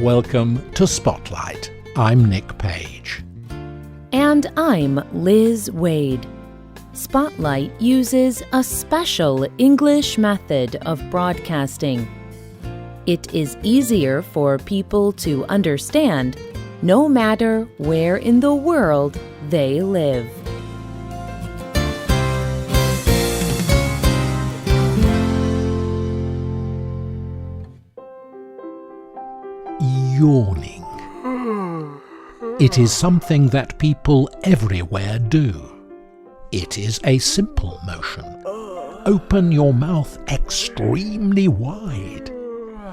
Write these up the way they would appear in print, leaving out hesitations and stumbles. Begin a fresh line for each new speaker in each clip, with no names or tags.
Welcome to Spotlight. I'm Nick Page.
And I'm Liz Waid. Spotlight uses a special English method of broadcasting. It is easier for people to understand no matter where in the world they live.
Yawning. It is something that people everywhere do. It is a simple motion. Open your mouth extremely wide.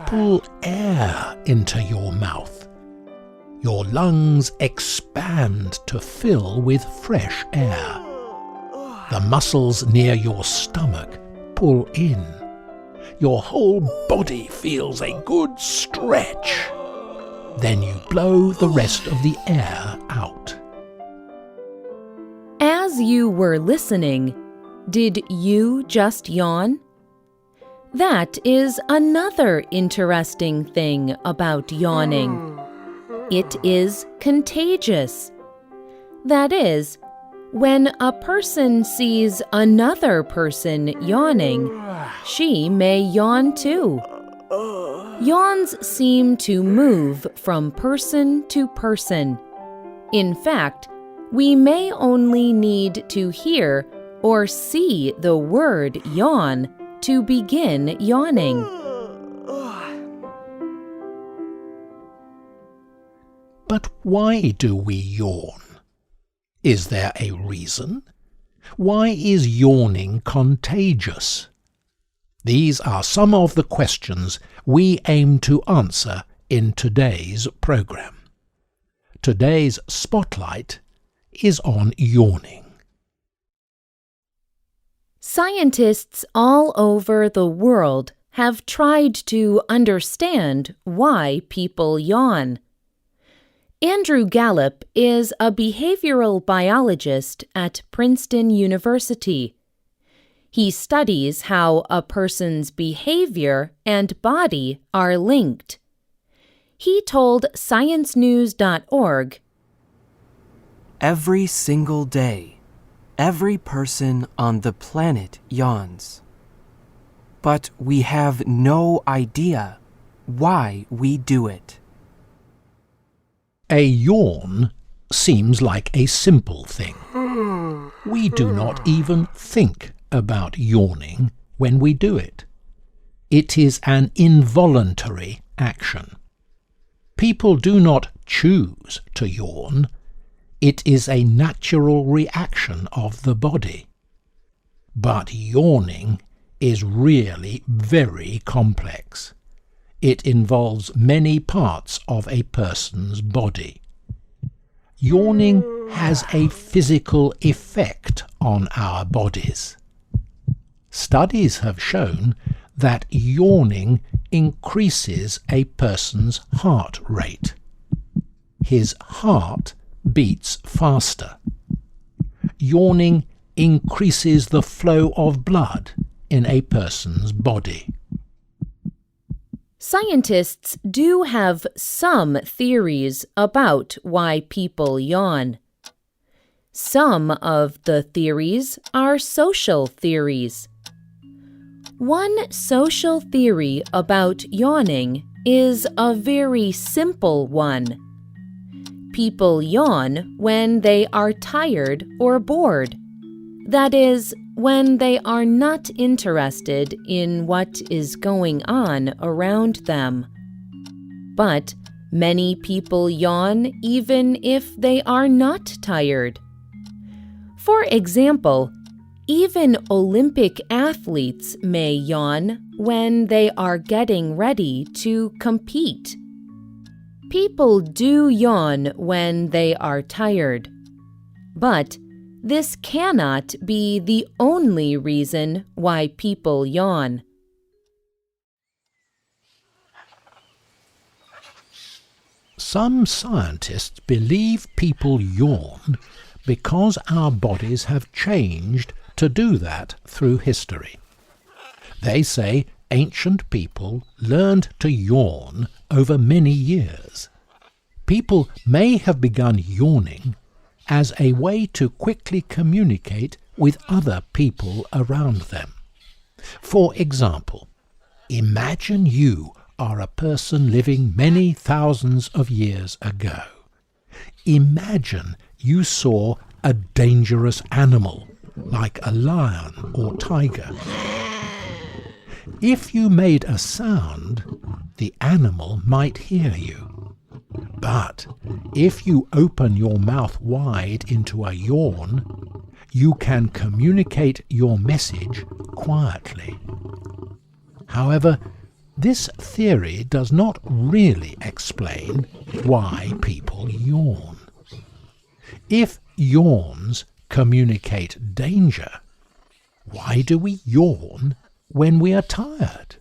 Pull air into your mouth. Your lungs expand to fill with fresh air. The muscles near your stomach pull in. Your whole body feels a good stretch. Then you blow the rest of the air out.
As you were listening, did you just yawn? That is another interesting thing about yawning. It is contagious. That is, when a person sees another person yawning, she may yawn too. Yawns seem to move from person to person. In fact, we may only need to hear or see the word yawn to begin yawning.
But why do we yawn? Is there a reason? Why is yawning contagious? These are some of the questions we aim to answer in today's program. Today's spotlight is on yawning.
Scientists all over the world have tried to understand why people yawn. Andrew Gallup is a behavioral biologist at Princeton University. He studies how a person's behavior and body are linked. He told ScienceNews.org,
"Every single day, every person on the planet yawns. But we have no idea why we do it."
A yawn seems like a simple thing. We do not even think about yawning when we do it. It is an involuntary action. People do not choose to yawn. It is a natural reaction of the body. But yawning is really very complex. It involves many parts of a person's body. Yawning has a physical effect on our bodies. Studies have shown that yawning increases a person's heart rate. His heart beats faster. Yawning increases the flow of blood in a person's body.
Scientists do have some theories about why people yawn. Some of the theories are social theories. One social theory about yawning is a very simple one. People yawn when they are tired or bored. That is, when they are not interested in what is going on around them. But many people yawn even if they are not tired. For example, even Olympic athletes may yawn when they are getting ready to compete. People do yawn when they are tired. But this cannot be the only reason why people yawn.
Some scientists believe people yawn because our bodies have changed to do that through history. They say ancient people learned to yawn over many years. People may have begun yawning as a way to quickly communicate with other people around them. For example, imagine you are a person living many thousands of years ago. Imagine you saw a dangerous animal, like a lion or tiger. If you made a sound, the animal might hear you. But if you open your mouth wide into a yawn, you can communicate your message quietly. However, this theory does not really explain why people yawn. If yawns communicate danger, why do we yawn when we are tired?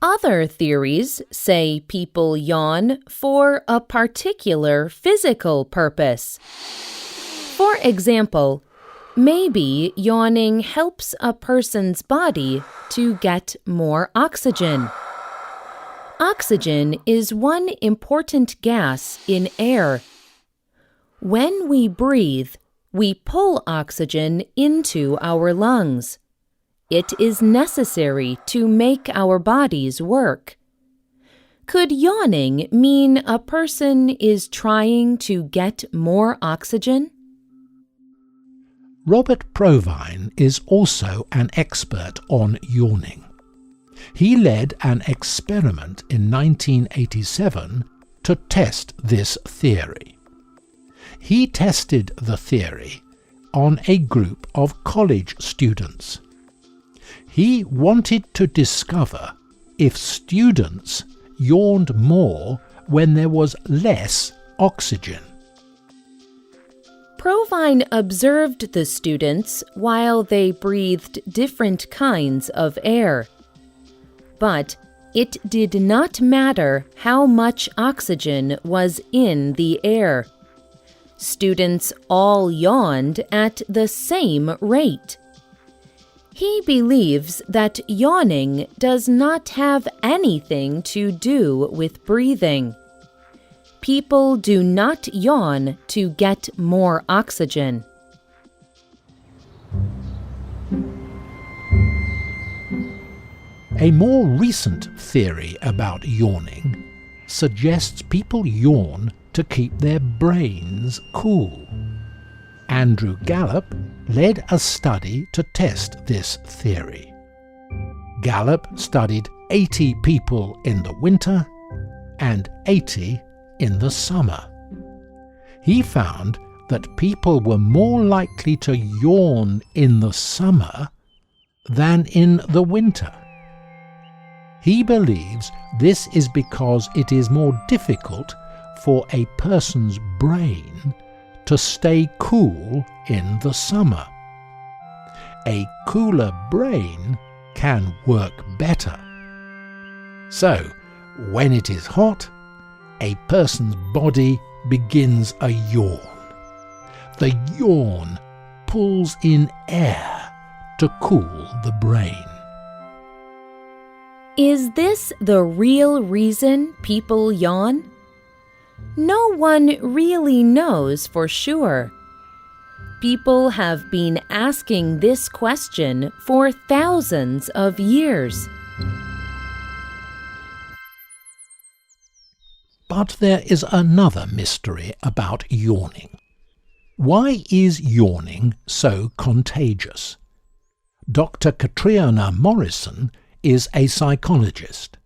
Other theories say people yawn for a particular physical purpose. For example, maybe yawning helps a person's body to get more oxygen. Oxygen is one important gas in air. When we breathe, we pull oxygen into our lungs. It is necessary to make our bodies work. Could yawning mean a person is trying to get more oxygen?
Robert Provine is also an expert on yawning. He led an experiment in 1987 to test this theory. He tested the theory on a group of college students. He wanted to discover if students yawned more when there was less oxygen.
Provine observed the students while they breathed different kinds of air. But it did not matter how much oxygen was in the air. Students all yawned at the same rate. He believes that yawning does not have anything to do with breathing. People do not yawn to get more oxygen.
A more recent theory about yawning suggests people yawn to keep their brains cool. Andrew Gallup led a study to test this theory. Gallup studied 80 people in the winter and 80 in the summer. He found that people were more likely to yawn in the summer than in the winter. He believes this is because it is more difficult for a person's brain to stay cool in the summer. A cooler brain can work better. So, when it is hot, a person's body begins a yawn. The yawn pulls in air to cool the brain.
Is this the real reason people yawn? No one really knows for sure. People have been asking this question for thousands of years.
But there is another mystery about yawning. Why is yawning so contagious? Dr. Catriona Morrison is a psychologist.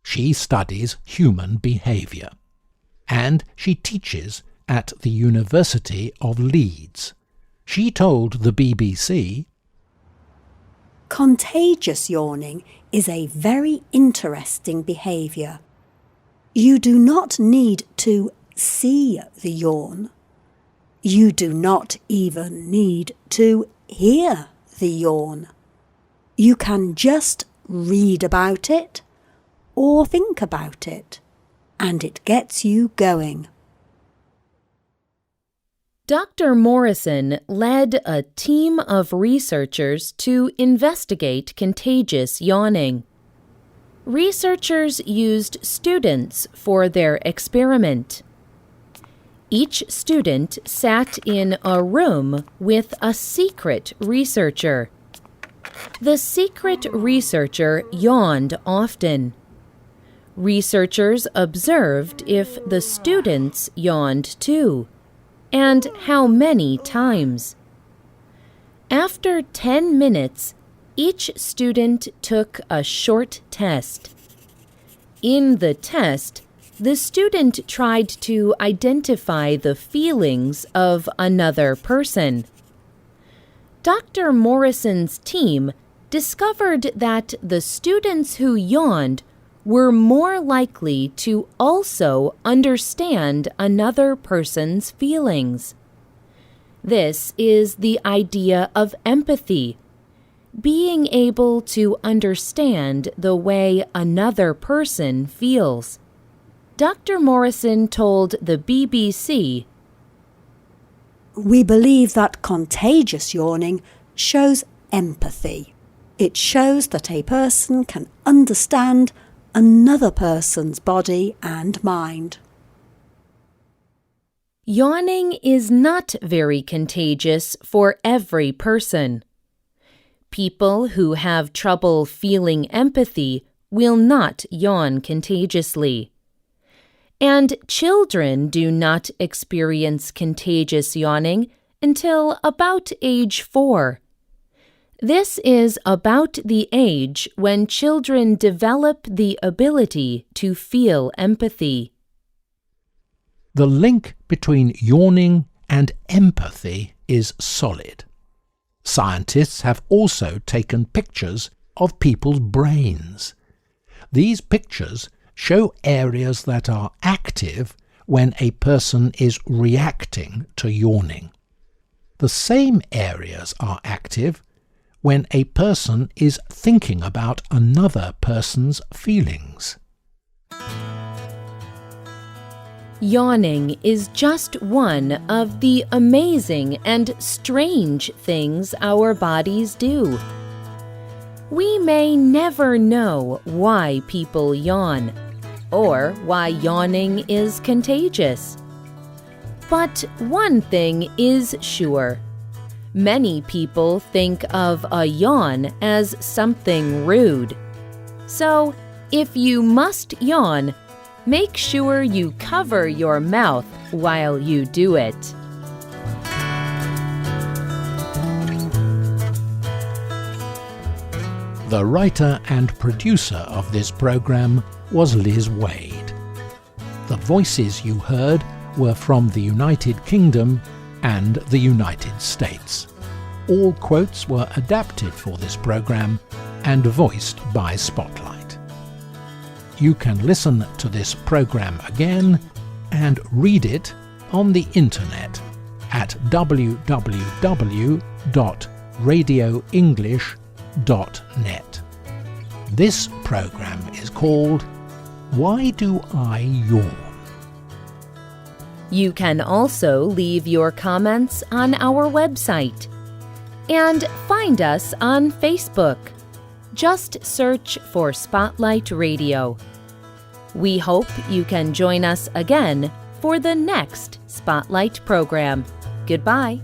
She studies human behaviour, and she teaches at the University of Leeds. She told the BBC,
"Contagious yawning is a very interesting behaviour. You do not need to see the yawn. You do not even need to hear the yawn. You can just read about it or think about it, and it gets you going."
Dr. Morrison led a team of researchers to investigate contagious yawning. Researchers used students for their experiment. Each student sat in a room with a secret researcher. The secret researcher yawned often. Researchers observed if the students yawned too, and how many times. After 10 minutes, each student took a short test. In the test, the student tried to identify the feelings of another person. Dr. Morrison's team discovered that the students who yawned were more likely to also understand another person's feelings. This is the idea of empathy, being able to understand the way another person feels. Dr. Morrison told the BBC,
"We believe that contagious yawning shows empathy. It shows that a person can understand another person's body and mind."
Yawning is not very contagious for every person. People who have trouble feeling empathy will not yawn contagiously. And children do not experience contagious yawning until about age 4. This is about the age when children develop the ability to feel empathy.
The link between yawning and empathy is solid. Scientists have also taken pictures of people's brains. These pictures show areas that are active when a person is reacting to yawning. The same areas are active when a person is thinking about another person's feelings.
Yawning is just one of the amazing and strange things our bodies do. We may never know why people yawn, or why yawning is contagious. But one thing is sure. Many people think of a yawn as something rude. So, if you must yawn, make sure you cover your mouth while you do it.
The writer and producer of this program was Liz Waid. The voices you heard were from the United Kingdom and the United States. All quotes were adapted for this program and voiced by Spotlight. You can listen to this program again and read it on the internet at www.radioenglish.net. This program is called Why Do I Yawn?
You can also leave your comments on our website. And find us on Facebook. Just search for Spotlight Radio. We hope you can join us again for the next Spotlight program. Goodbye.